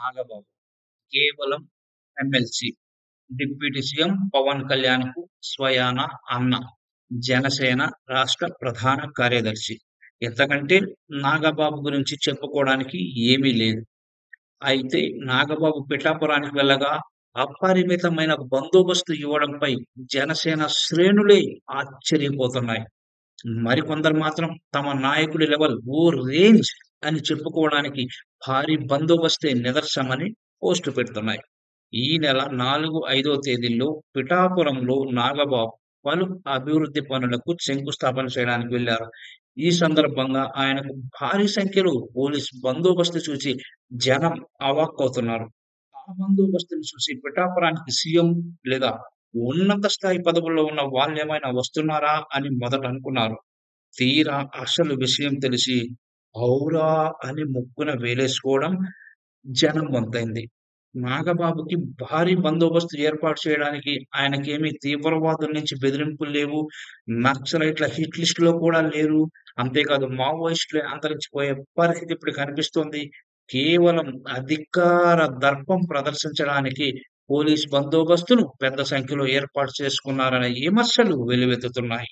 నాగబాబు కేవలం MLC. Deputy CM Pawan కళ్యాణ్‌కు స్వయాన అన్న. జనసేన రాష్ట్ర ప్రధాన కార్యదర్శి. ఇంతకంటే నాగబాబు గురించి చెప్పుకోవడానికి ఏమీ లేదు. అయితే నాగబాబు పిఠాపురానికి వెళ్ళగా అపరిమితమైన బందోబస్తు ఇవ్వడంపై జనసేన శ్రేణులే ఆశ్చర్యపోతున్నాయి. మరికొందరు మాత్రం తమ నాయకుడి లెవెల్ ఓ రేంజ్ అని చెప్పుకోవడానికి భారీ బందోబస్తే నిదర్శనమని పోస్టు పెడుతున్నాయి. ఈ నెల 4, 5 తేదీల్లో పిఠాపురంలో నాగబాబు పలు అభివృద్ధి పనులకు శంకుస్థాపన చేయడానికి వెళ్లారు. ఈ సందర్భంగా ఆయనకు భారీ సంఖ్యలో పోలీస్ బందోబస్తు చూసి జనం అవాక్కవుతున్నారు. ఆ బందోబస్తును చూసి పిఠాపురానికి సీఎం లేదా ఉన్నత స్థాయి పదవుల్లో ఉన్న వాళ్ళేమైనా వస్తున్నారా అని మొదట అనుకున్నారు. తీరా అసలు విషయం తెలిసి ఔరా అని ముక్కున వేలేసుకోవడం జనం వంతైంది. నాగబాబుకి భారీ బందోబస్తు ఏర్పాటు చేయడానికి ఆయనకేమి తీవ్రవాదుల నుంచి బెదిరింపులు లేవు. నక్సలైట్ల హిట్ లిస్ట్‌లో కూడా లేరు. అంతేకాదు మావోయిస్టులే అంతరించిపోయే పరిస్థితి ఇప్పుడు కనిపిస్తోంది. కేవలం అధికార దర్పం ప్రదర్శించడానికి పోలీస్ బందోబస్తును పెద్ద సంఖ్యలో ఏర్పాటు చేసుకున్నారనే విమర్శలు వెల్లువెత్తుతున్నాయి.